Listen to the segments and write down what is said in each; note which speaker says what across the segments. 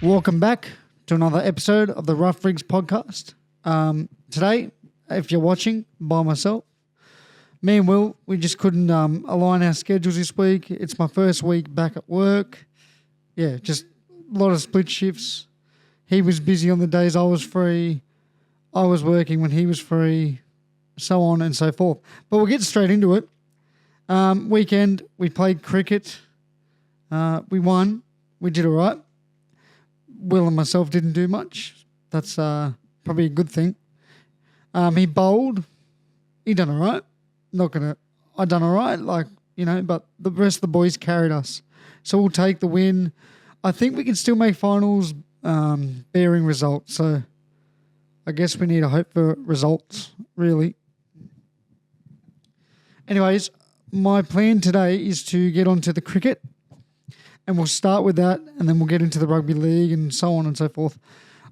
Speaker 1: Welcome back to another episode of the Rough Rigs podcast. Today, if you're watching by myself, me and Will, we just couldn't align our schedules this week. It's my first week back at work. Yeah, just a lot of split shifts. He was busy on the days I was free. I was working when he was free, so on and so forth. But we'll get straight into it. Weekend, we played cricket. We won. We did all right. Will and myself didn't do much. That's probably a good thing. He bowled. He done all right. I done all right, but the rest of the boys carried us. So we'll take the win. I think we can still make finals bearing results. So I guess we need to hope for results, really. Anyways, my plan today is to get onto the cricket. And we'll start with that, and then we'll get into the rugby league and so on and so forth.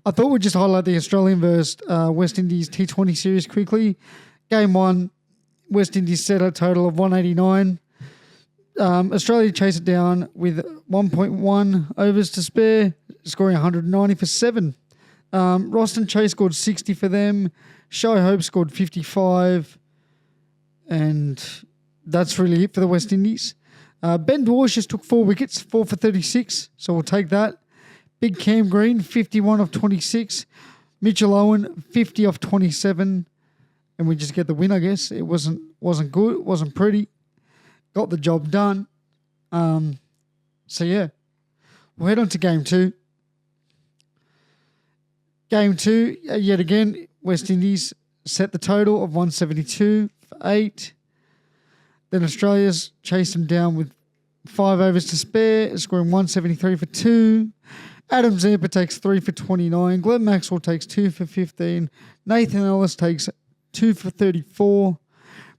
Speaker 1: I thought we'd just highlight the Australian versus West Indies T20 series quickly. Game 1, West Indies set a total of 189. Australia chased it down with 1.1 overs to spare, scoring 190 for 7. Roston Chase scored 60 for them. Shy Hope scored 55. And that's really it for the West Indies. Ben Dwarsh just took 4 wickets, 4 for 36, so we'll take that. Big Cam Green, 51 off 26. Mitchell Owen, 50 off 27. And we just get the win, I guess. It wasn't good, wasn't pretty. Got the job done. So, yeah. We'll head on to Game 2. Game 2, yet again, West Indies set the total of 172 for 8. Then Australia's chased them down with 5 overs to spare, scoring 173 for 2. Adam Zampa takes 3 for 29. Glenn Maxwell takes 2 for 15. Nathan Ellis takes 2 for 34.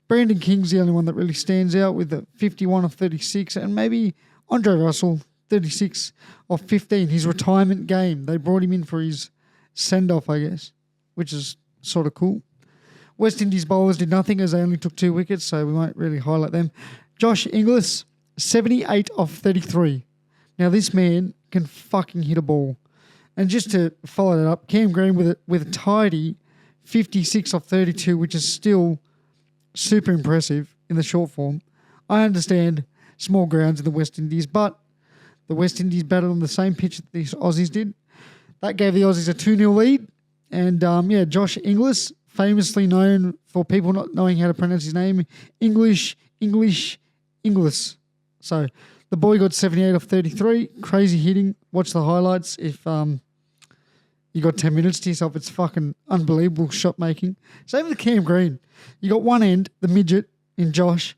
Speaker 1: Brandon King's the only one that really stands out with the 51 of 36. And maybe Andre Russell, 36 of 15. His retirement game. They brought him in for his send-off, I guess, which is sort of cool. West Indies bowlers did nothing as they only took 2 wickets, so we won't really highlight them. Josh Inglis, 78 off 33. Now, this man can fucking hit a ball. And just to follow that up, Cam Green with a tidy 56 off 32, which is still super impressive in the short form. I understand small grounds in the West Indies, but the West Indies battled on the same pitch that the Aussies did. That gave the Aussies a 2-0 lead. And, Josh Inglis, famously known for people not knowing how to pronounce his name, Inglis. So the boy got 78 off 33. Crazy hitting. Watch the highlights if you got 10 minutes to yourself. It's fucking unbelievable shot making. Same with Cam Green. You got one end, the midget in Josh,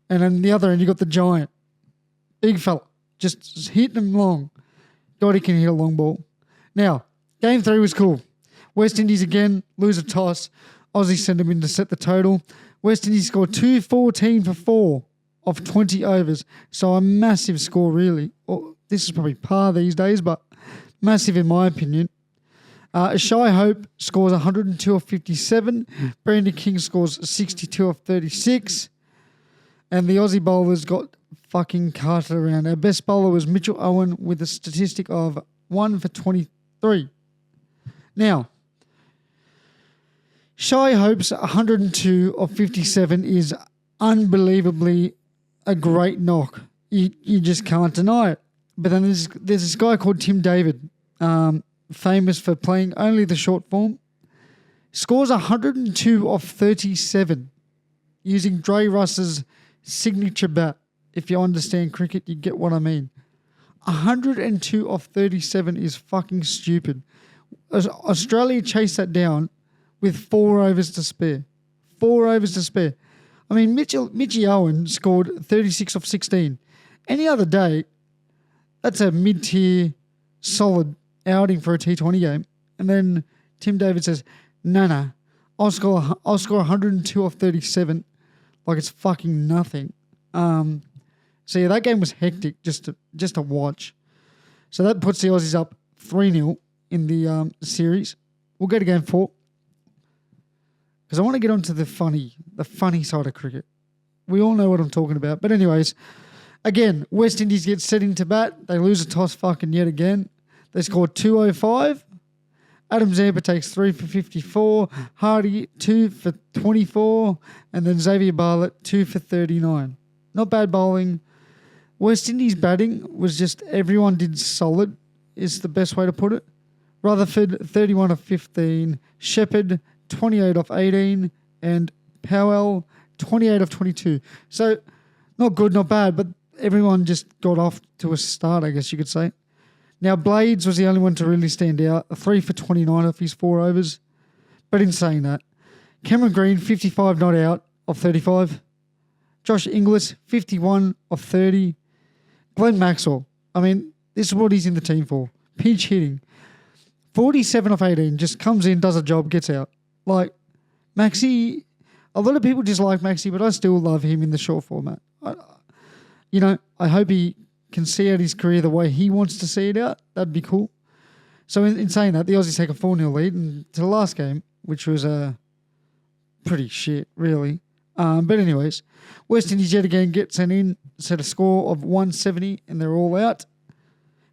Speaker 1: and then the other end you got the giant. Big fella. Just hitting him long. God, he can hit a long ball. Now, Game 3 was cool. West Indies again lose a toss. Aussie sent them in to set the total. West Indies scored 214 for 4 of 20 overs. So a massive score, really. Well, this is probably par these days, but massive in my opinion. Shy Hope scores 102 of 57. Brandon King scores 62 of 36. And the Aussie bowlers got fucking carted around. Our best bowler was Mitchell Owen with a statistic of 1 for 23. Now, Shy Hope's 102 of 57 is unbelievably a great knock. You just can't deny it. But then there's this guy called Tim David, famous for playing only the short form, scores 102 of 37 using Dre Russ's signature bat. If you understand cricket, you get what I mean. 102 of 37 is fucking stupid. Australia chased that down with 4 overs to spare. 4 overs to spare. I mean, Mitchie Owen scored 36 off 16. Any other day, that's a mid-tier, solid outing for a T20 game. And then Tim David says, no, I'll score 102 off 37 like it's fucking nothing. So, yeah, that game was hectic just to watch. So that puts the Aussies up 3-0 in the series. We'll go to Game 4. Because I want to get onto the funny side of cricket. We all know what I'm talking about. But anyways, again, West Indies get set into bat. They lose a toss fucking yet again. They scored 205. Adam Zampa takes 3 for 54. Hardy, 2 for 24. And then Xavier Bartlett, 2 for 39. Not bad bowling. West Indies batting was just everyone did solid, is the best way to put it. Rutherford, 31 of 15. Shepherd, 28 off 18. And Powell, 28 of 22. So, not good, not bad, but everyone just got off to a start, I guess you could say. Now, Blades was the only one to really stand out. 3 for 29 off his 4 overs. But in saying that, Cameron Green, 55 not out of 35. Josh Inglis, 51 of 30. Glenn Maxwell, I mean, this is what he's in the team for. Pinch hitting. 47 off 18, just comes in, does a job, gets out. Like, Maxi, a lot of people dislike Maxi, but I still love him in the short format. I hope he can see out his career the way he wants to see it out. That'd be cool. So in saying that, the Aussies take a 4-0 lead and to the last game, which was pretty shit, really. But anyways, West Indies yet again gets an in, set a score of 170, and they're all out.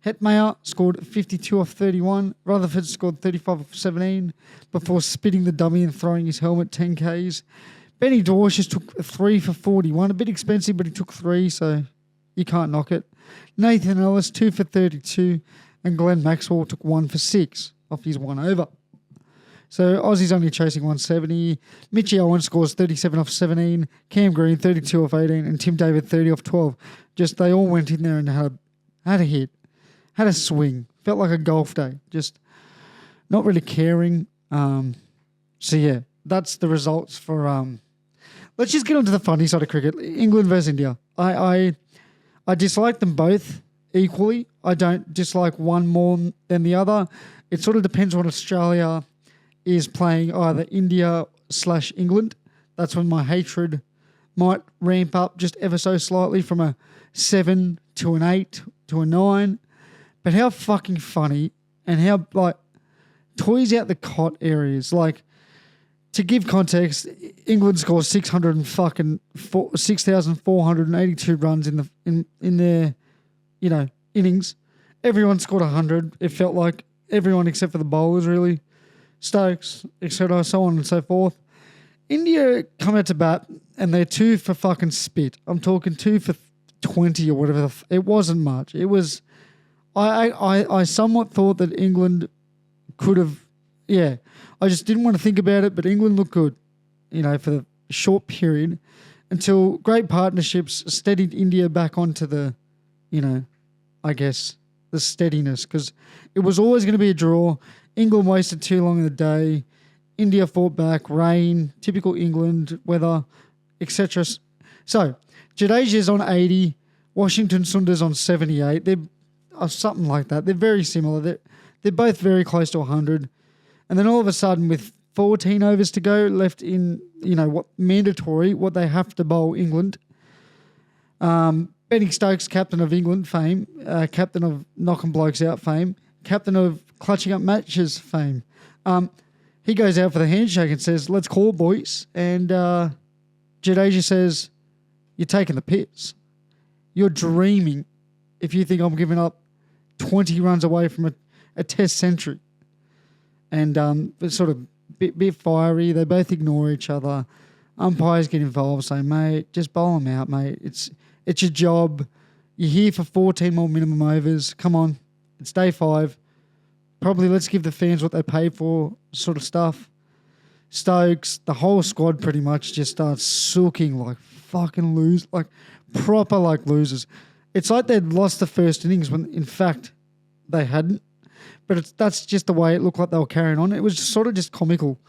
Speaker 1: Hetmeyer scored 52 off 31. Rutherford scored 35 off 17 before spitting the dummy and throwing his helmet 10 Ks. Benny Dwarshuis took 3 for 41. A bit expensive, but he took 3, so you can't knock it. Nathan Ellis, 2 for 32. And Glenn Maxwell took 1 for 6 off his 1 over. So Aussie's only chasing 170. Mitchie Owen scores 37 off 17. Cam Green 32 off 18. And Tim David 30 off 12. Just they all went in there and had a hit. Had a swing. Felt like a golf day. Just not really caring. So yeah, that's the results for... Let's just get on to the funny side of cricket. England versus India. I dislike them both equally. I don't dislike one more than the other. It sort of depends on Australia is playing either India/England. That's when my hatred might ramp up just ever so slightly from a 7 to an 8 to a 9. But how fucking funny and how, like, toys out the cot areas. Like, to give context, England scores 6,482 runs in their, innings. Everyone scored 100. It felt like everyone except for the bowlers, really. Stokes, etc., so on and so forth. India come out to bat and they're 2 for fucking spit. I'm talking 2 for 20 or whatever. It wasn't much. It was... I somewhat thought that England could have... Yeah, I just didn't want to think about it, but England looked good, for the short period until great partnerships steadied India back onto the, I guess, the steadiness, because it was always going to be a draw. England wasted too long in the day. India fought back, rain, typical England weather, etc. So, Jadeja's on 80, Washington Sundar's on 78. They're something like that. They're very similar. They're both very close to 100. And then all of a sudden, with 14 overs to go left in, what they have to bowl England. Benny Stokes, captain of England fame, captain of knocking blokes out fame, captain of clutching up matches fame. He goes out for the handshake and says, "Let's call it, boys." And Jadeja says, "You're taking the piss. You're dreaming if you think I'm giving up 20 runs away from a test century." And it's sort of bit fiery. They both ignore each other. Umpires get involved, saying, "Mate, just bowl them out, mate. It's your job. You're here for 14 more minimum overs. Come on. It's day 5. Probably let's give the fans what they pay for," sort of stuff. Stokes, the whole squad pretty much just starts sulking like fucking proper losers. It's like they'd lost the first innings when in fact they hadn't. But that's just the way it looked like they were carrying on. It was sort of just comical.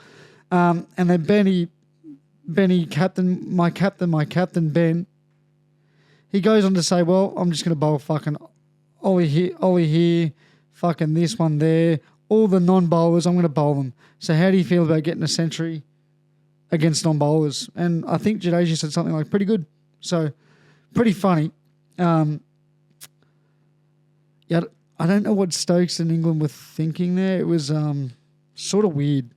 Speaker 1: And then Benny, my captain, Ben, he goes on to say, "Well, I'm just going to bowl fucking Ollie here, fucking this one there. All the non-bowlers, I'm going to bowl them. So how do you feel about getting a century against non-bowlers?" And I think Jadeja said something like, "Pretty good." So pretty funny. Yeah, I don't know what Stokes and England were thinking there. It was sort of weird.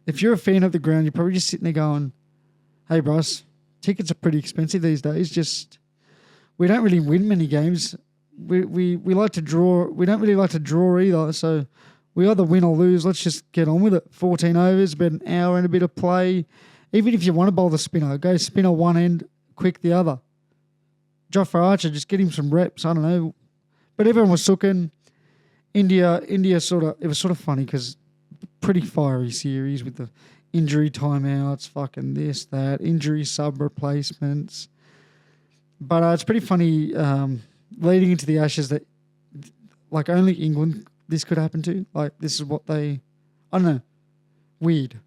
Speaker 1: If you're a fan of the ground, you're probably just sitting there going, "Hey, bros, tickets are pretty expensive these days. We don't really win many games, we like to draw. We don't really like to draw either. So we either win or lose. Let's just get on with it. 14 overs, about an hour and a bit of play. Even if you want to bowl the spinner, go spinner one end, quick the other. Jofra Archer, just get him some reps. I don't know. But everyone was sooking. India sort of, it was sort of funny because pretty fiery series with the injury timeouts, fucking this, that, injury sub replacements. But it's pretty funny leading into the Ashes that like only England this could happen to. Like this is what they, I don't know, weird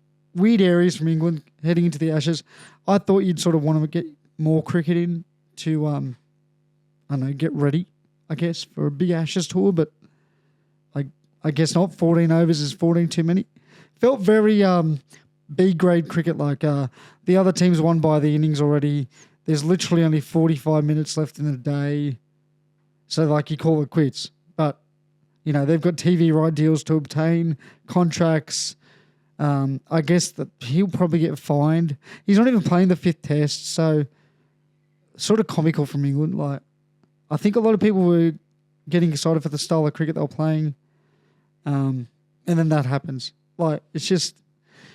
Speaker 1: areas from England heading into the Ashes. I thought you'd sort of want to get more cricket in to, I don't know, get ready, I guess, for a big Ashes tour, but I guess not. 14 overs is 14 too many. Felt very B-grade cricket, like the other teams won by the innings already. There's literally only 45 minutes left in the day. So, like, you call it quits. But, you know, they've got TV right deals to obtain, contracts. I guess that he'll probably get fined. He's not even playing the fifth test, so sort of comical from England. Like, I think a lot of people were getting excited for the style of cricket they were playing. And then that happens. Like, it's just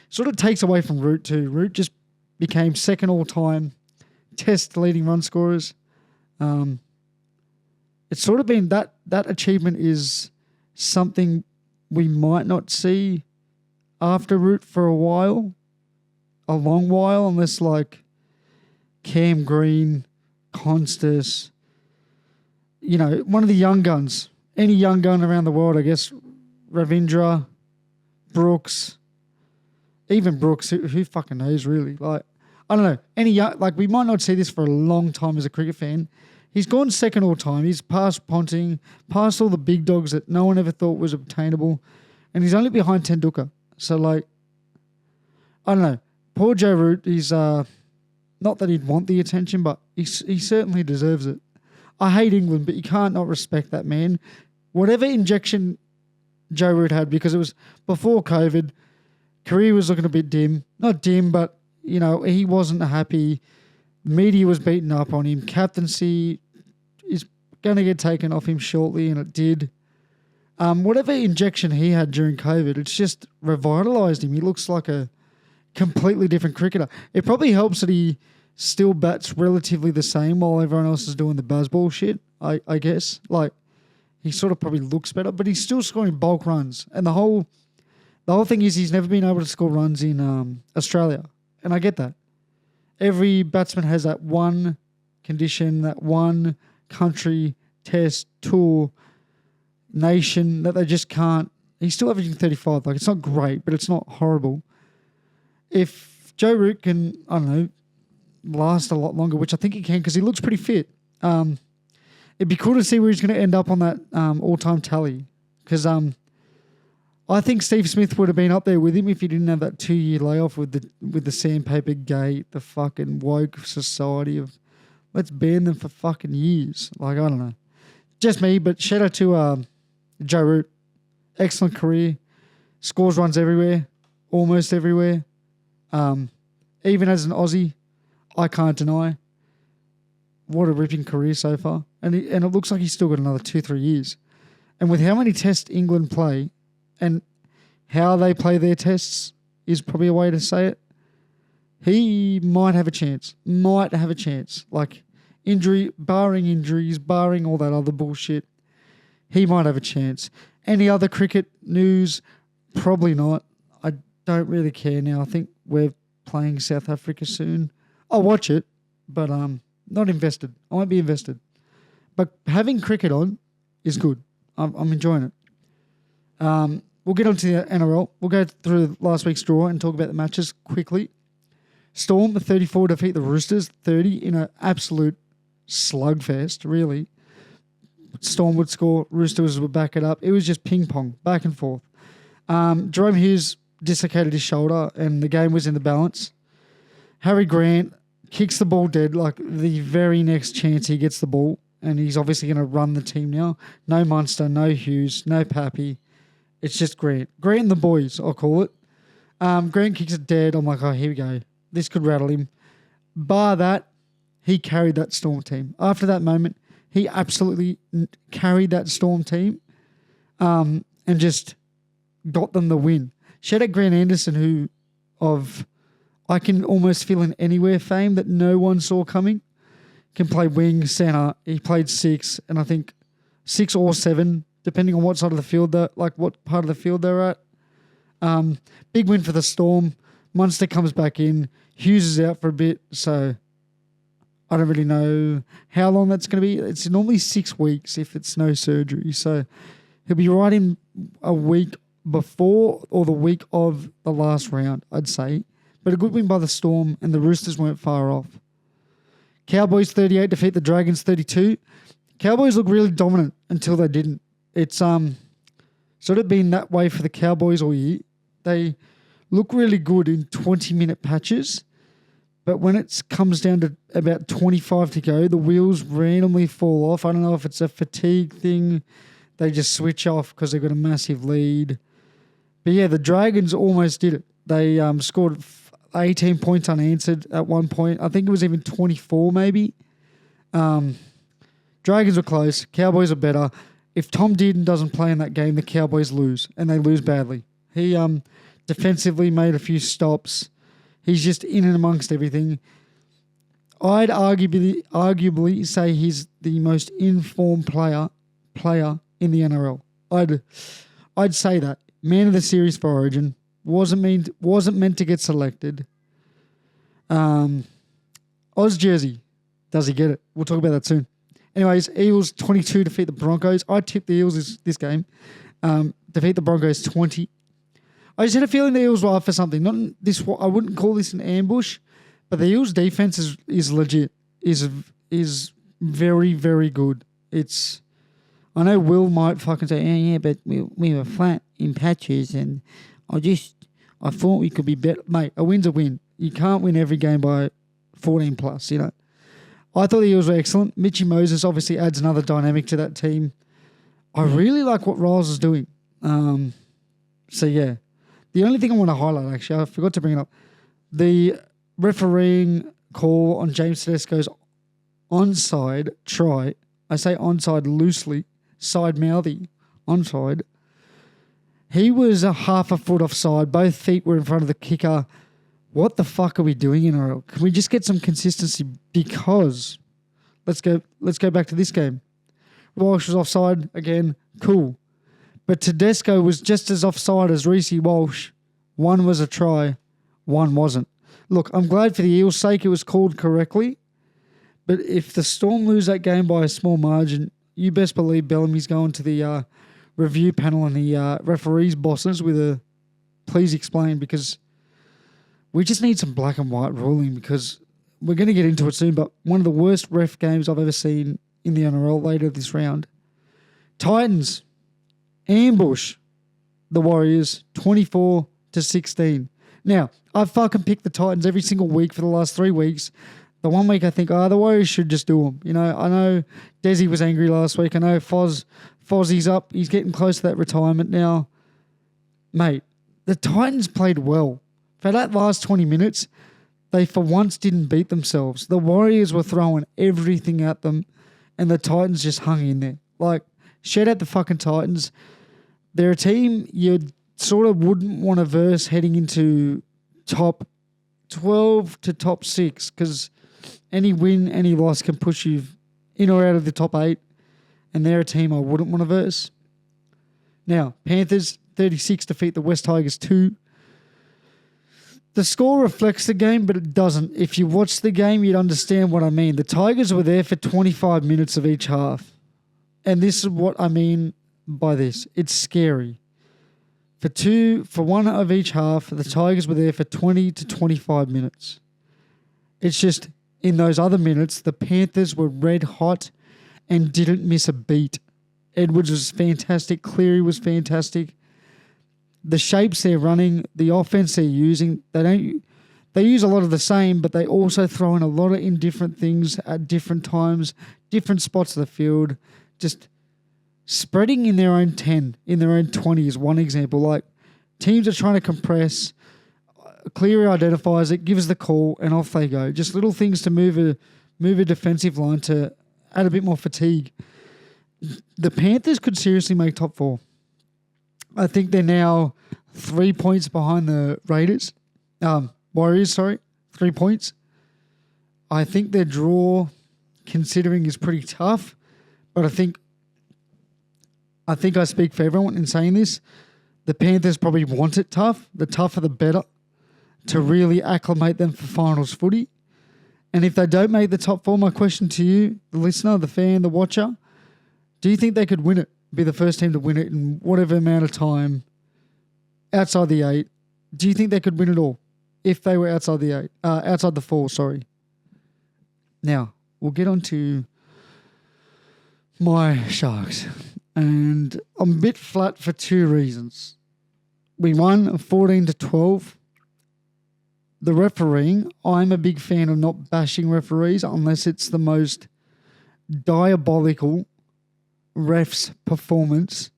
Speaker 1: sort of takes away from Root too. Root just became second all-time test leading run scorers. It's sort of been that achievement is something we might not see after Root for a while, a long while, unless like Cam Green, Constas, you know, one of the young guns, any young gun around the world, I guess, Ravindra, Brooks, even Brooks, who fucking knows really? Like, I don't know. Any young, like we might not see this for a long time as a cricket fan. He's gone second all time. He's past Ponting, past all the big dogs that no one ever thought was obtainable, and he's only behind Tendulkar. So like, I don't know. Poor Joe Root. He's not that he'd want the attention, but he certainly deserves it. I hate England, but you can't not respect that man. Whatever injection Joe Root had, because it was before COVID, career was looking a bit dim. Not dim, but, you know, he wasn't happy. Media was beating up on him. Captaincy is going to get taken off him shortly, and it did. Whatever injection he had during COVID, it's just revitalised him. He looks like a completely different cricketer. It probably helps that he still bats relatively the same while everyone else is doing the buzzball shit, I guess. Like, he sort of probably looks better, but he's still scoring bulk runs. And the whole thing is he's never been able to score runs in Australia. And I get that. Every batsman has that one condition, that one country, test, tour, nation that they just can't. He's still averaging 35. Like, it's not great, but it's not horrible. If Joe Root can, I don't know, last a lot longer, which I think he can because he looks pretty fit. It'd be cool to see where he's going to end up on that all-time tally, because I think Steve Smith would have been up there with him if he didn't have that 2-year layoff with the sandpaper gate, the fucking woke society of let's ban them for fucking years. Like, I don't know. Just me, but shout out to Joe Root. Excellent career. Scores runs everywhere, almost everywhere. Even as an Aussie, I can't deny what a ripping career so far. And it looks like he's still got another 2-3 years. And with how many tests England play and how they play their tests is probably a way to say it, he might have a chance. Like, barring injuries, barring all that other bullshit, he might have a chance. Any other cricket news? Probably not. I don't really care now. I think we're playing South Africa soon. I'll watch it, but not invested. I won't be invested. But having cricket on is good. I'm enjoying it. We'll get on to the NRL. We'll go through last week's draw and talk about the matches quickly. Storm, 34, defeat the Roosters, 30 in an absolute slugfest, really. Storm would score, Roosters would back it up. It was just ping-pong, back and forth. Jerome Hughes dislocated his shoulder and the game was in the balance. Harry Grant kicks the ball dead, like the very next chance he gets the ball, and he's obviously going to run the team now. No Munster, no Hughes, no Pappy. It's just Grant. Grant and the boys, I'll call it. Grant kicks it dead. I'm like, oh, here we go. This could rattle him. Bar that, he carried that Storm team. After that moment, He absolutely carried that Storm team and just got them the win. Shout out Grant Anderson, who I can almost feel an anywhere fame that no one saw coming. Can play wing, center. He played 6, and I think 6 or 7, depending on what side of the field what part of the field they're at. Big win for the Storm. Munster comes back in. Hughes is out for a bit, so I don't really know how long that's going to be. It's normally 6 weeks if it's no surgery, so he'll be right in a week before or the week of the last round, I'd say. But a good win by the Storm, and the Roosters weren't far off. Cowboys 38 defeat the Dragons 32. Cowboys look really dominant until they didn't. It's sort of been that way for the Cowboys all year. They look really good in 20-minute patches, but when it comes down to about 25 to go, the wheels randomly fall off. I don't know if it's a fatigue thing. They just switch off because they've got a massive lead. But yeah, the Dragons almost did it. They scored 18 points unanswered at one point. I think it was even 24 maybe. Dragons were close. Cowboys are better. If Tom Dearden doesn't play in that game, the Cowboys lose, and they lose badly. He defensively made a few stops. He's just in and amongst everything. I'd arguably say he's the most informed player in the NRL. I'd say that. Man of the series for Origin. Wasn't meant to get selected. Oz jersey. Does he get it? We'll talk about that soon. Anyways, Eagles 22 defeat the Broncos. I tipped the Eagles this game. Defeat the Broncos 20. I just had a feeling the Eagles were up for something. Not this. I wouldn't call this an ambush, but the Eagles' defense is legit. Is very, very good. I know Will might fucking say, yeah, but we were flat in patches, and I thought we could be better. Mate, a win's a win. You can't win every game by 14 plus, you know. I thought the Eagles were excellent. Mitchie Moses obviously adds another dynamic to that team. I really like what Riles is doing. So, yeah. The only thing I want to highlight, actually, I forgot to bring it up. The refereeing call on James Tedesco's onside try. I say onside loosely. Side-mouthy. Onside. He was a half a foot offside. Both feet were in front of the kicker. What the fuck are we doing in NRL? Can we just get some consistency? Because let's go back to this game. Walsh was offside again. Cool. But Tedesco was just as offside as Reece Walsh. One was a try. One wasn't. Look, I'm glad for the Eagles' sake it was called correctly. But if the Storm lose that game by a small margin, you best believe Bellamy's going to the review panel and the referees' bosses with a please explain, because we just need some black and white ruling, because we're going to get into it soon, but one of the worst ref games I've ever seen in the NRL later this round. Titans ambush the Warriors 24-16. Now, I've fucking picked the Titans every single week for the last 3 weeks. The 1 week I think, the Warriors should just do them. You know, I know Desi was angry last week. I know Fozzie's up. He's getting close to that retirement now. Mate, the Titans played well. For that last 20 minutes, they for once didn't beat themselves. The Warriors were throwing everything at them, and the Titans just hung in there. Like, shout out the fucking Titans. They're a team you sort of wouldn't want to verse heading into top 12 to top 6, because any win, any loss can push you in or out of the top 8, and they're a team I wouldn't want to verse. Now, Panthers 36 defeat the West Tigers 2. The score reflects the game, but it doesn't. If you watch the game, you'd understand what I mean. The Tigers were there for 25 minutes of each half. And this is what I mean by this. It's scary. For one of each half, the Tigers were there for 20 to 25 minutes. It's just, in those other minutes, the Panthers were red hot and didn't miss a beat. Edwards was fantastic. Cleary was fantastic. The shapes they're running, the offense they're using, they use a lot of the same, but they also throw in a lot of indifferent things at different times, different spots of the field. Just spreading in their own 10, in their own 20 is one example. Like, teams are trying to compress. Cleary identifies it, gives the call, and off they go. Just little things to move a defensive line to add a bit more fatigue. The Panthers could seriously make top 4. I think they're now 3 points behind the Warriors, 3 points. I think their draw, considering, is pretty tough, but I think I speak for everyone in saying this. The Panthers probably want it tough. The tougher the better, to really acclimate them for finals footy. And if they don't make the top 4, my question to you, the listener, the fan, the watcher, do you think they could win it, be the first team to win it in whatever amount of time outside the 8? Do you think they could win it all if they were outside the 4, sorry? Now, we'll get on to my Sharks. And I'm a bit flat for 2 reasons. We won 14-12. The refereeing, I'm a big fan of not bashing referees unless it's the most diabolical ref's performance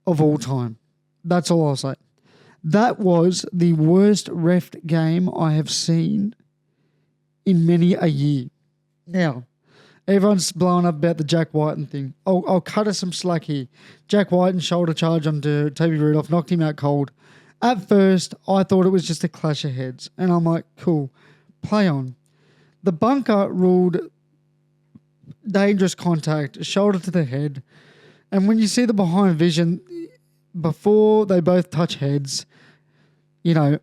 Speaker 1: of all time. That's all I'll say. That was the worst ref game I have seen in many a year. Now, everyone's blowing up about the Jack Whiten thing. I'll cut us some slack here. Jack Whiten shoulder charge onto Toby Rudolph, knocked him out cold. At first, I thought it was just a clash of heads. And I'm like, cool, play on. The bunker ruled dangerous contact, shoulder to the head. And when you see the behind vision, before they both touch heads, it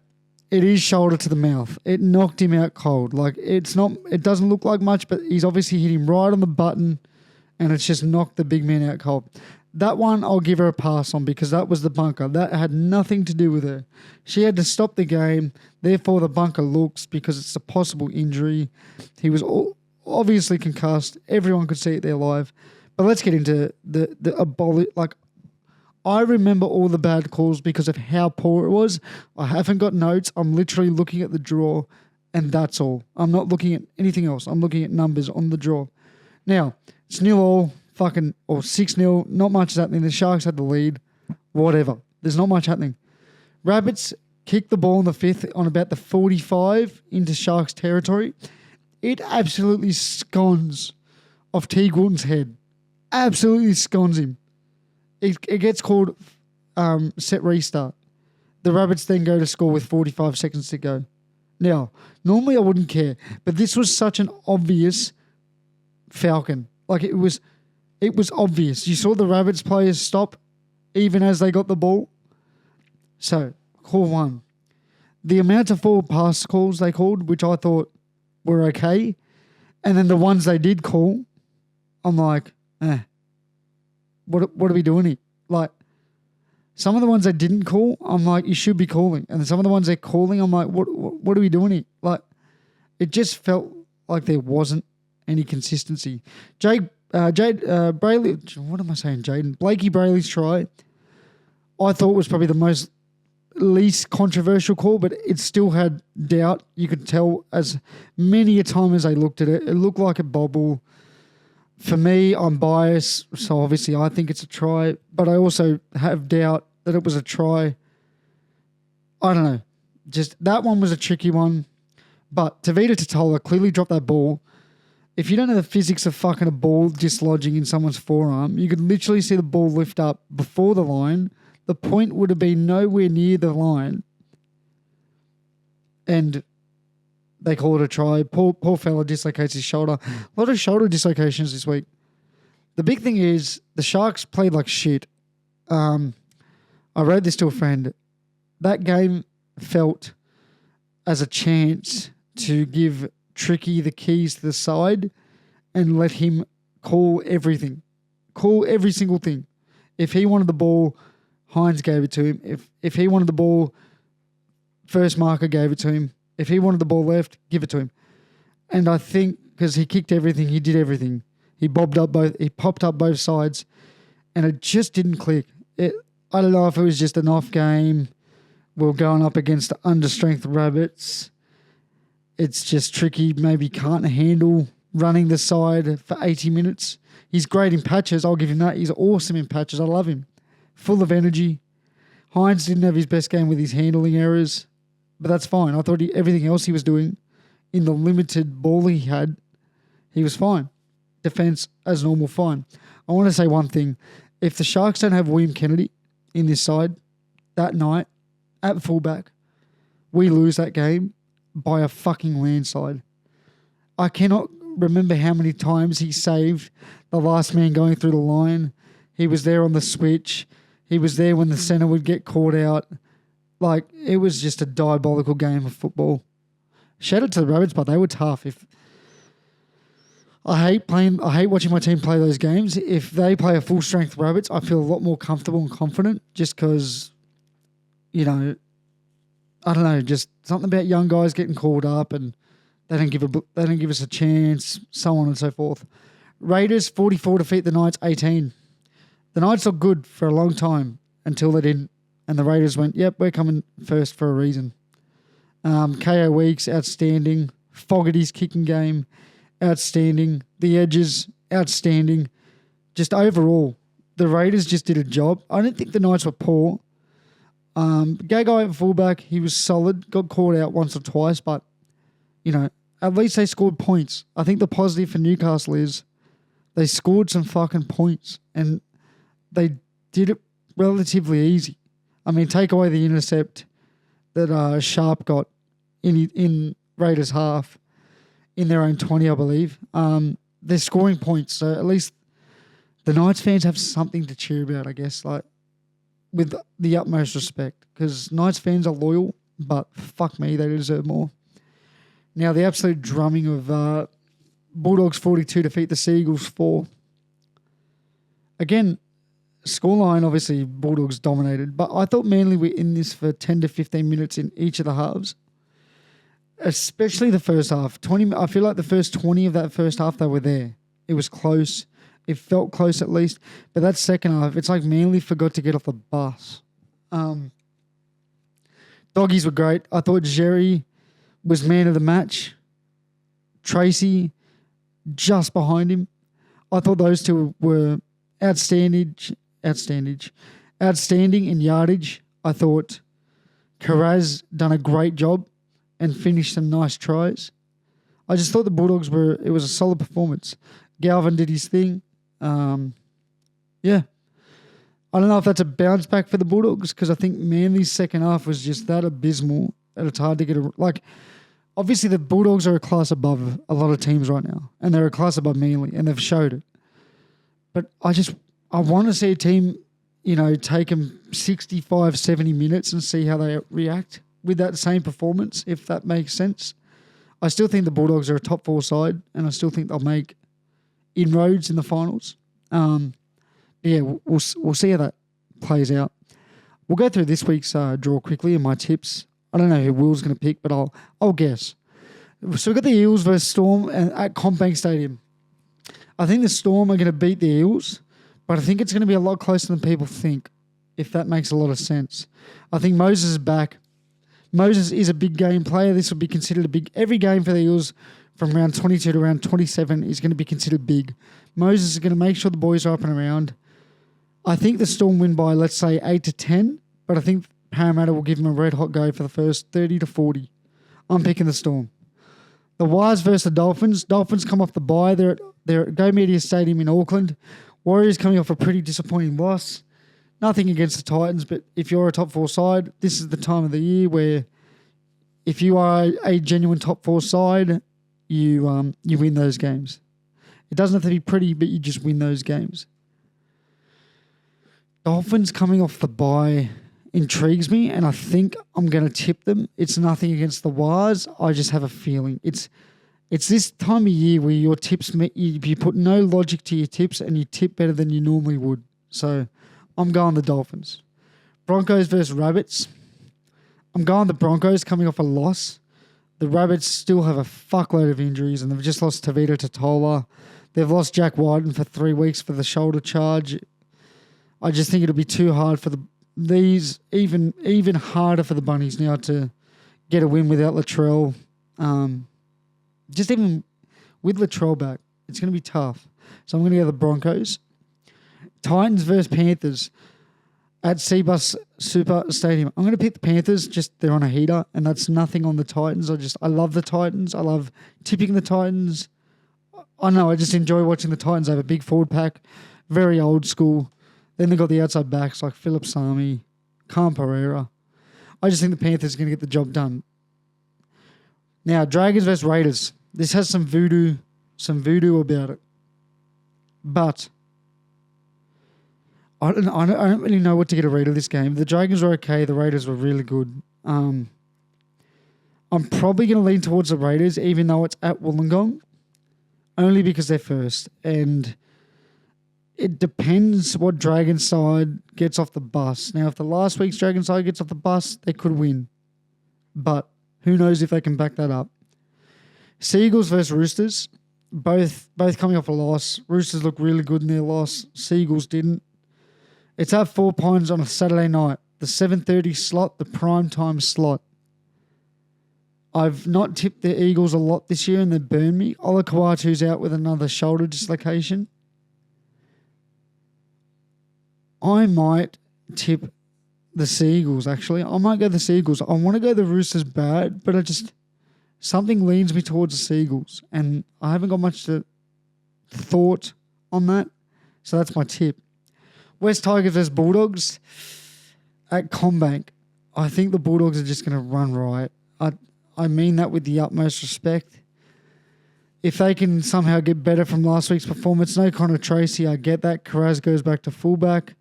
Speaker 1: is shoulder to the mouth. It knocked him out cold. Like, it doesn't look like much, but he's obviously hit him right on the button, and it's just knocked the big man out cold. That one I'll give her a pass on because that was the bunker. That had nothing to do with her. She had to stop the game. Therefore, the bunker looks because it's a possible injury. He was obviously concussed. Everyone could see it there live. But let's get into I remember all the bad calls because of how poor it was. I haven't got notes. I'm literally looking at the draw, and that's all. I'm not looking at anything else. I'm looking at numbers on the draw. Now, it's 0-all, or 6-0. Not much is happening. The Sharks had the lead. Whatever. There's not much happening. Rabbits kicked the ball in the 5th on about the 45 into Sharks territory. It absolutely scones off Teague Wootton's head. Absolutely scones him. It gets called set restart. The Rabbits then go to score with 45 seconds to go. Now, normally I wouldn't care, but this was such an obvious falcon. Like, it was obvious. You saw the Rabbits players stop even as they got the ball. So, call 1. The amount of forward pass calls they called, which I thought were okay, and then the ones they did call, I'm like, What are we doing here? Like, some of the ones they didn't call, I'm like, you should be calling. And some of the ones they're calling, I'm like, what are we doing here? Like, it just felt like there wasn't any consistency. Blakey Brayley's try, I thought was probably the least controversial call, but it still had doubt. You could tell as many a time as they looked at it. It looked like a bobble. For me, I'm biased, so obviously I think it's a try, but I also have doubt that it was a try. I don't know. Just that one was a tricky one. But Tavita Totola clearly dropped that ball. If you don't know the physics of fucking a ball dislodging in someone's forearm, you could literally see the ball lift up before the line. The point would have been nowhere near the line. And they call it a try. Poor fella dislocates his shoulder. A lot of shoulder dislocations this week. The big thing is the Sharks played like shit. I wrote this to a friend. That game felt as a chance to give Tricky the keys to the side and let him call everything. Call every single thing. If he wanted the ball, Hines gave it to him. If he wanted the ball, first marker gave it to him. If he wanted the ball left, give it to him. And I think because he kicked everything, he did everything. He popped up both sides, and it just didn't click. I don't know if it was just an off game. We're going up against understrength Rabbits. It's just Tricky, maybe can't handle running the side for 80 minutes. He's great in patches. I'll give him that. He's awesome in patches. I love him. Full of energy. Hines didn't have his best game with his handling errors. But that's fine. I thought everything else he was doing in the limited ball he had, he was fine. defense as normal, fine. I want to say one thing. If the Sharks don't have William Kennedy in this side that night at fullback, we lose that game by a fucking landslide. I cannot remember how many times he saved the last man going through the line. He was there on the switch. He was there when the centre would get caught out. Like, it was just a diabolical game of football. Shout out to the Rabbits, but they were tough. I hate watching my team play those games. If they play a full strength Rabbits, I feel a lot more comfortable and confident just because, I don't know, just something about young guys getting called up and they don't give us a chance, so on and so forth. Raiders 44 defeat the Knights 18. The Knights looked good for a long time until they didn't, and the Raiders went, "Yep, we're coming first for a reason." KO Weeks outstanding. Fogarty's kicking game outstanding. The edges outstanding. Just overall, the Raiders just did a job. I don't think the Knights were poor. Gagai at fullback, he was solid. Got caught out once or twice, but at least they scored points. I think the positive for Newcastle is they scored some fucking points and they did it relatively easy. I mean, take away the intercept that Sharp got in Raiders half in their own 20, I believe. They're scoring points, so at least the Knights fans have something to cheer about, I guess, like with the utmost respect, because Knights fans are loyal, but fuck me, they deserve more. Now, the absolute drumming of Bulldogs 42 defeat the Seagulls 4. Again, scoreline, obviously, Bulldogs dominated, but I thought Manly were in this for 10 to 15 minutes in each of the halves, especially the first half. I feel like the first 20 of that first half, they were there. It was close. It felt close at least. But that second half, it's like Manly forgot to get off the bus. Doggies were great. I thought Jerry was man of the match. Tracy just behind him. I thought those two were outstanding in yardage. I thought Carraz done a great job and finished some nice tries. I just thought the Bulldogs it was a solid performance. Galvin did his thing. Yeah. I don't know if that's a bounce back for the Bulldogs because I think Manly's second half was just that abysmal and it's hard to get obviously the Bulldogs are a class above a lot of teams right now and they're a class above Manly and they've showed it. But I want to see a team, take them 65, 70 minutes and see how they react with that same performance, if that makes sense. I still think the Bulldogs are a top 4 side and I still think they'll make inroads in the finals. Yeah, we'll see how that plays out. We'll go through this week's draw quickly and my tips. I don't know who Will's going to pick, but I'll guess. So we've got the Eels versus Storm at CommBank Stadium. I think the Storm are going to beat the Eels, but I think it's going to be a lot closer than people think, if that makes a lot of sense. I think Moses is back. Moses is a big game player. This will be considered every game for the Eels from round 22 to round 27 is going to be considered big. Moses is going to make sure the boys are up and around. I think the Storm win by, let's say, 8 to 10, but I think Parramatta will give them a red-hot go for the first 30 to 40. I'm picking the Storm. The Warriors versus the Dolphins. Dolphins come off the bye. They're at Go Media Stadium in Auckland. Warriors coming off a pretty disappointing loss. Nothing against the Titans, but if you're a top 4 side, this is the time of the year where if you are a genuine top 4 side, you win those games. It doesn't have to be pretty, but you just win those games. Dolphins coming off the bye intrigues me, and I think I'm going to tip them. It's nothing against the Wars. I just have a feeling. It's this time of year where your tips, you put no logic to your tips and you tip better than you normally would. So I'm going the Dolphins. Broncos versus Rabbits. I'm going the Broncos coming off a loss. The Rabbits still have a fuckload of injuries and they've just lost Tavita Totola. They've lost Jack Wyden for 3 weeks for the shoulder charge. I just think it'll be too hard for even harder for the Bunnies now to get a win without Latrell. Just even with Latrell back, it's going to be tough. So I'm going to go the Broncos. Titans versus Panthers at Seabus Super Stadium. I'm going to pick the Panthers. Just they're on a heater, and that's nothing on the Titans. I love the Titans. I love tipping the Titans. I know, I just enjoy watching the Titans. They have a big forward pack, very old school. Then they got the outside backs like Philip Sami, Khan Pereira. I just think the Panthers are going to get the job done. Now, Dragons versus Raiders. This has some voodoo about it. But I don't really know what to get a read of this game. The Dragons were okay. The Raiders were really good. I'm probably going to lean towards the Raiders, even though it's at Wollongong, only because they're first. And it depends what Dragon side gets off the bus. Now, if the last week's Dragon side gets off the bus, they could win. But who knows if they can back that up. Seagulls versus Roosters. Both coming off a loss. Roosters look really good in their loss. Seagulls didn't. It's at 4 Pines on a Saturday night. The 7:30 slot, the prime time slot. I've not tipped the Eagles a lot this year and they burned me. Ola Kawatu's out with another shoulder dislocation. I might tip the Seagulls, actually. I might go the Seagulls. I want to go the Roosters bad, but something leans me towards the Seagulls. And I haven't got much thought on that. So that's my tip. West Tigers versus Bulldogs at CommBank. I think the Bulldogs are just going to run riot. I mean that with the utmost respect. If they can somehow get better from last week's performance, no Connor Tracy, I get that. Carraz goes back to fullback.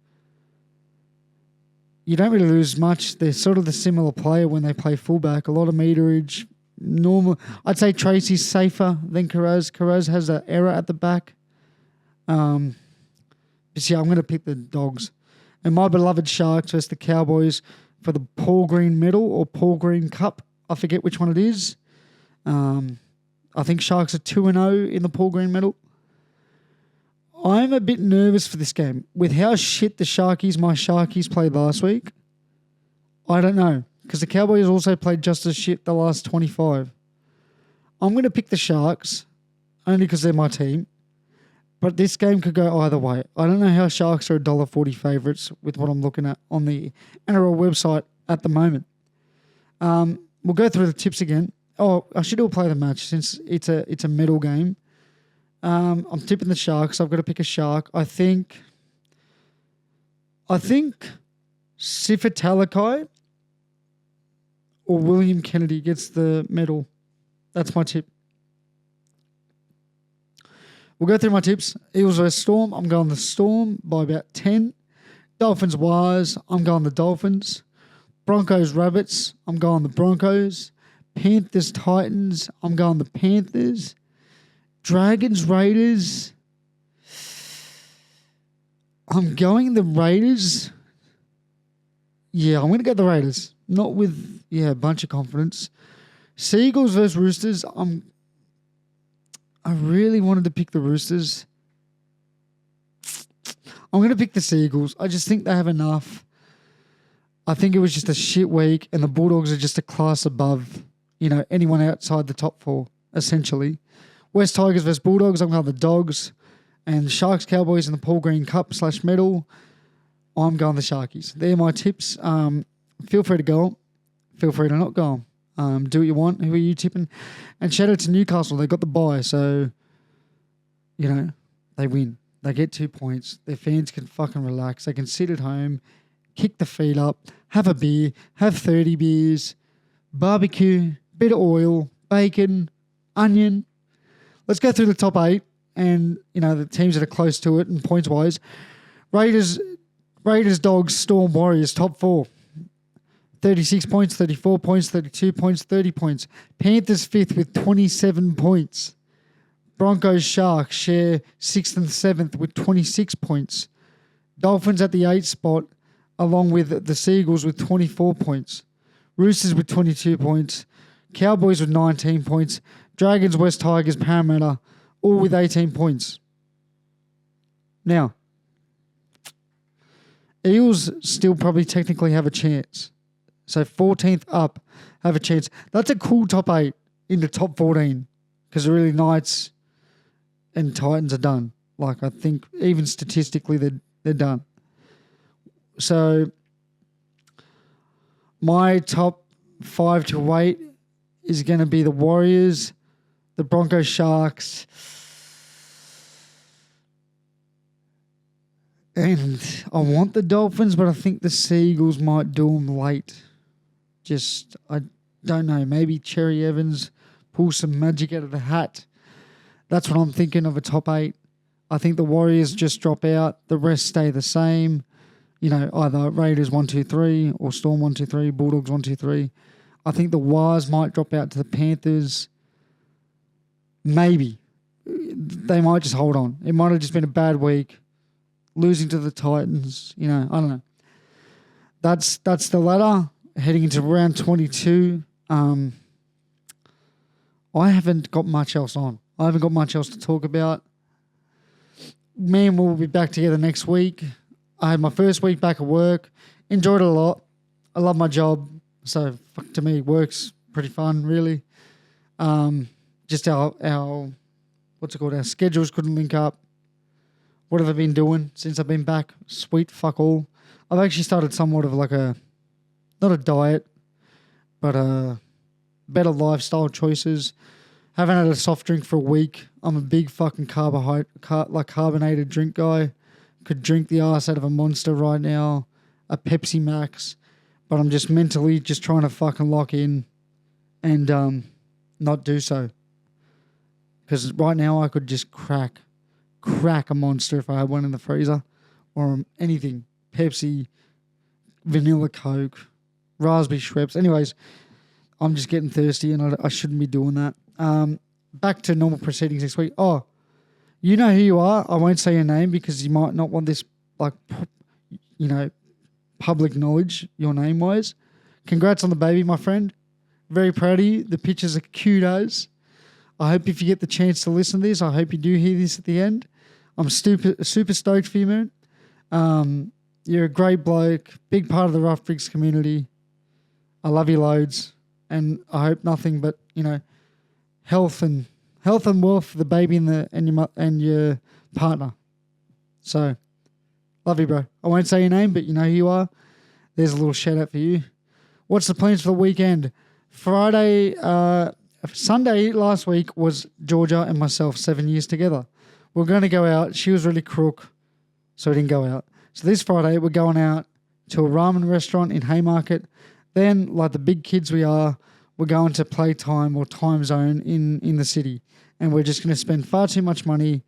Speaker 1: You don't really lose much. They're sort of the similar player when they play fullback. A lot of meterage. Normal. I'd say Tracy's safer than Carraz. Carraz has an error at the back. But yeah, I'm going to pick the Dogs. And my beloved Sharks versus the Cowboys for the Paul Green Medal or Paul Green Cup. I forget which one it is. I think Sharks are 2-0 in the Paul Green Medal. I'm a bit nervous for this game. With how shit my Sharkies played last week, I don't know. Because the Cowboys also played just as shit the last 25. I'm going to pick the Sharks, only because they're my team. But this game could go either way. I don't know how Sharks are $1.40 favourites with what I'm looking at on the NRL website at the moment. We'll go through the tips again. Oh, I should all play the match since it's a medal game. I'm tipping the Sharks. I've got to pick a Shark. I think Sifa Talakai or William Kennedy gets the medal. That's my tip. We'll go through my tips. Eagles vs Storm. I'm going the Storm by about 10. Dolphins Wires. I'm going the Dolphins. Broncos Rabbits. I'm going the Broncos. Panthers Titans. I'm going the Panthers. Dragons Raiders. I'm going the Raiders. Yeah, I'm going to go the Raiders. Not with, a bunch of confidence. Seagulls versus Roosters. I really wanted to pick the Roosters. I'm going to pick the Seagulls. I just think they have enough. I think it was just a shit week and the Bulldogs are just a class above, anyone outside the top four, essentially. West Tigers versus Bulldogs. I'm going the Dogs. And Sharks Cowboys in the Paul Green Cup / medal. I'm going the Sharkies. They're my tips. Feel free to go on. Feel free to not go on. Do what you want. Who are you tipping? And shout out to Newcastle. They got the bye, so, they win. They get 2 points. Their fans can fucking relax. They can sit at home, kick the feet up, have a beer, have 30 beers, barbecue, bit of oil, bacon, onion. Let's go through the top 8 and, the teams that are close to it and points-wise. Raiders, Dogs, Storm, Warriors, top 4. 36 points, 34 points, 32 points, 30 points. Panthers 5th with 27 points. Broncos, Sharks share 6th and 7th with 26 points. Dolphins at the 8th spot, along with the Seagulls with 24 points. Roosters with 22 points. Cowboys with 19 points. Dragons, West Tigers, Parramatta, all with 18 points. Now, Eels still probably technically have a chance. So 14th up have a chance. That's a cool top 8 into top 14 because really Knights and Titans are done. I think even statistically they're done. So my top 5 to 8 is going to be the Warriors, the Broncos, Sharks, And I want the Dolphins, but I think the Seagulls might do them late. I don't know. Maybe Cherry Evans pulls some magic out of the hat. That's what I'm thinking of a top 8. I think the Warriors just drop out. The rest stay the same. Either Raiders 1, 2, 3 or Storm 1, 2, 3, Bulldogs 1, 2, 3. I think the Wars might drop out to the Panthers. Maybe. They might just hold on. It might have just been a bad week. Losing to the Titans. I don't know. That's the ladder. Heading into round 22. I haven't got much else on. I haven't got much else to talk about. Me and we'll be back together next week. I had my first week back at work. Enjoyed it a lot. I love my job. So, to me, work's pretty fun, really. Just our our schedules couldn't link up. What have I been doing since I've been back? Sweet fuck all. I've actually started somewhat of like not a diet, but better lifestyle choices. Haven't had a soft drink for a week. I'm a big fucking carbonated drink guy. Could drink the ass out of a Monster right now, a Pepsi Max, but I'm just mentally just trying to fucking lock in and not do so. Because right now I could just crack a Monster if I had one in the freezer or anything. Pepsi, vanilla Coke, raspberry Schweppes. Anyways, I'm just getting thirsty and I shouldn't be doing that. Back to normal proceedings next week. Oh, you know who you are. I won't say your name because you might not want this, public knowledge, your name-wise. Congrats on the baby, my friend. Very proud of you. The pictures are cute as. I hope if you get the chance to listen to this, I hope you do hear this at the end. I'm super stoked for you, man. You're a great bloke, big part of the Rough Bricks community. I love you loads, and I hope nothing but health and wealth for the baby and your partner. So, love you, bro. I won't say your name, but you know who you are. There's a little shout out for you. What's the plans for the weekend? Sunday last week was Georgia and myself 7 years together. We're going to go out. She was really crook, so we didn't go out. So this Friday, we're going out to a ramen restaurant in Haymarket. Then, like the big kids we are, we're going to Playtime or Time Zone in the city. And we're just going to spend far too much money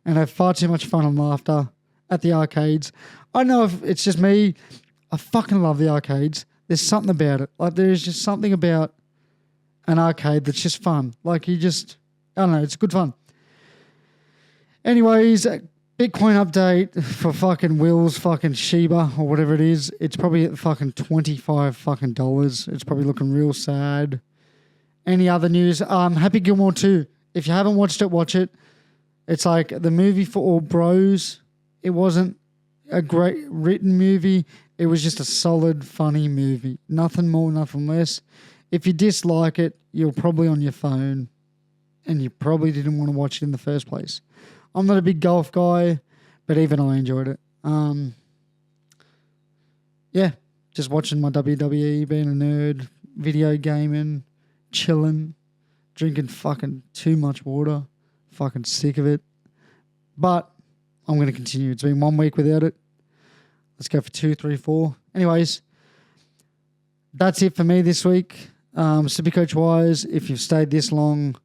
Speaker 1: and have far too much fun and laughter at the arcades. I know if it's just me, I fucking love the arcades. There's something about it. Like there's just something about an arcade that's just fun. Like I don't know, it's good fun. Anyways, Bitcoin update for fucking Will's fucking Shiba or whatever it is. It's probably at fucking $25 fucking dollars. It's probably looking real sad. Any other news? Happy Gilmore 2. If you haven't watched it, watch it. It's like the movie for all bros. It wasn't a great written movie. It was just a solid, funny movie. Nothing more, nothing less. If you dislike it, you're probably on your phone and you probably didn't want to watch it in the first place. I'm not a big golf guy, but even I enjoyed it. Yeah, just watching my WWE, being a nerd, video gaming, chilling, drinking fucking too much water, fucking sick of it. But I'm going to continue. It's been 1 week without it. Let's go for 2, 3, 4. Anyways, that's it for me this week. Supercoach wise, if you've stayed this long,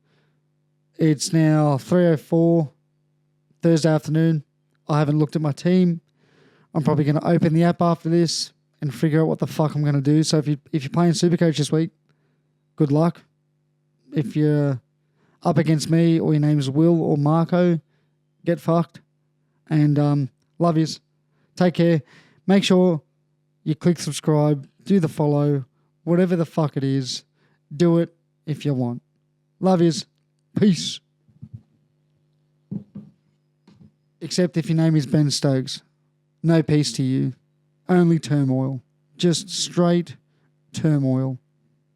Speaker 1: it's now 3:04 Thursday afternoon. I haven't looked at my team. I'm probably going to open the app after this and figure out what the fuck I'm going to do. So if you're playing Supercoach this week, good luck. If you're up against me or your name's Will or Marco, get fucked. And love yous. Take care. Make sure you click subscribe, do the follow, whatever the fuck it is. Do it if you want. Love yous. Peace. Except if your name is Ben Stokes. No peace to you. Only turmoil. Just straight turmoil.